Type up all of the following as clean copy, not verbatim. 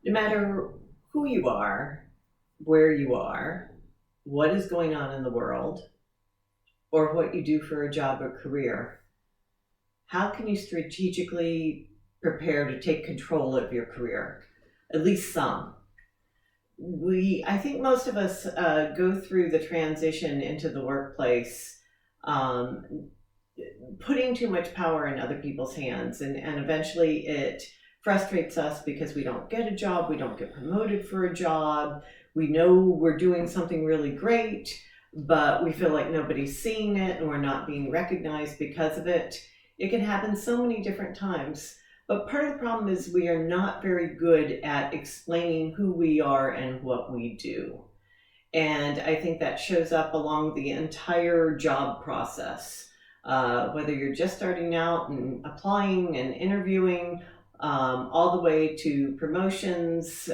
No matter who you are, where you are, what is going on in the world, or what you do for a job or career, how can you strategically prepare to take control of your career? At least some. I think most of us go through the transition into the workplace, um, putting too much power in other people's hands, and eventually it frustrates us because we don't get a job, we don't get promoted for a job, we know we're doing something really great, but we feel like nobody's seeing it and we're not being recognized because of it. It can happen so many different times. But part of the problem is we are not very good at explaining who we are and what we do. And I think that shows up along the entire job process. Whether you're just starting out and applying and interviewing, all the way to promotions,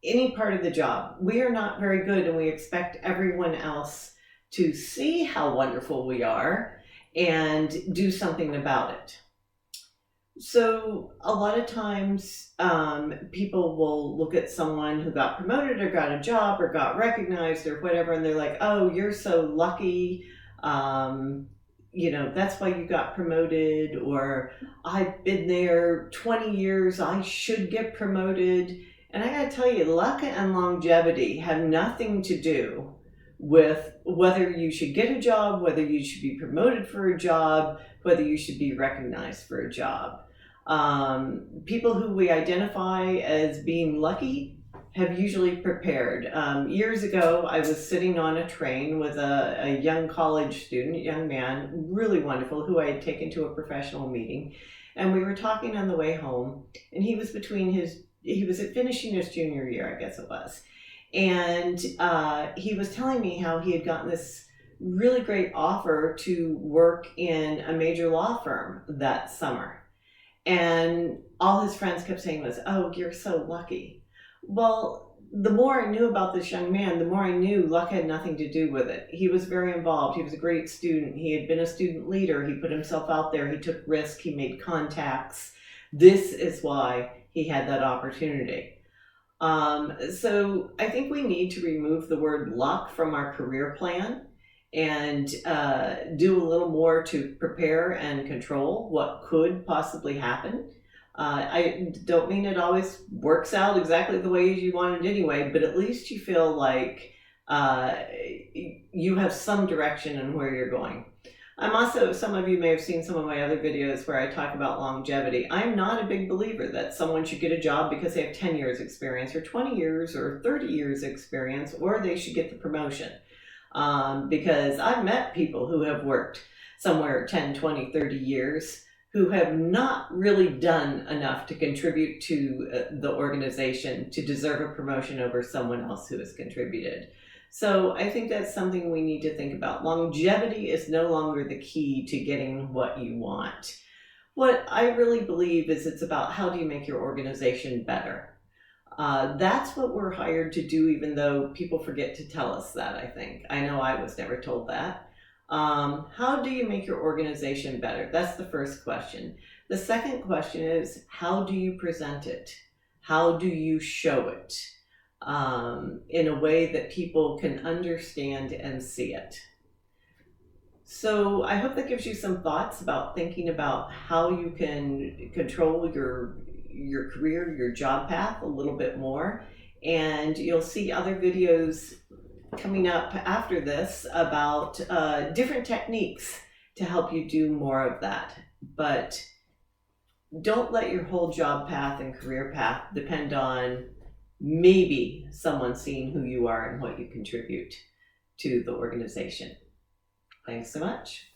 any part of the job. We are not very good, and we expect everyone else to see how wonderful we are and do something about it. So a lot of times people will look at someone who got promoted or got a job or got recognized or whatever, and they're like, oh, you're so lucky. That's why you got promoted, or I've been there 20 years, I should get promoted. And I gotta tell you, luck and longevity have nothing to do with whether you should get a job, whether you should be promoted for a job, whether you should be recognized for a job. People who we identify as being lucky have usually prepared. Years ago, I was sitting on a train with a young college student, young man, really wonderful, who I had taken to a professional meeting. And we were talking on the way home, and he was finishing his junior year, I guess it was. And he was telling me how he had gotten this really great offer to work in a major law firm that summer. And all his friends kept saying was, oh, you're so lucky. Well, the more I knew about this young man, the more I knew luck had nothing to do with it. He was very involved. He was a great student. He had been a student leader. He put himself out there. He took risks. He made contacts. This is why he had that opportunity. So I think we need to remove the word luck from our career plan and do a little more to prepare and control what could possibly happen. I don't mean it always works out exactly the way you want it anyway, but at least you feel like you have some direction in where you're going. Some of you may have seen some of my other videos where I talk about longevity. I'm not a big believer that someone should get a job because they have 10 years experience or 20 years or 30 years experience, or they should get the promotion. Because I've met people who have worked somewhere 10, 20, 30 years who have not really done enough to contribute to the organization to deserve a promotion over someone else who has contributed. So I think that's something we need to think about. Longevity is no longer the key to getting what you want. What I really believe is it's about how do you make your organization better. That's what we're hired to do, even though people forget to tell us that, I think. I know I was never told that. How do you make your organization better? That's the first question. The second question is, how do you present it? How do you show it in a way that people can understand and see it? So I hope that gives you some thoughts about thinking about how you can control your career, your job path a little bit more. And you'll see other videos coming up after this about different techniques to help you do more of that. But don't let your whole job path and career path depend on maybe someone seeing who you are and what you contribute to the organization. Thanks so much.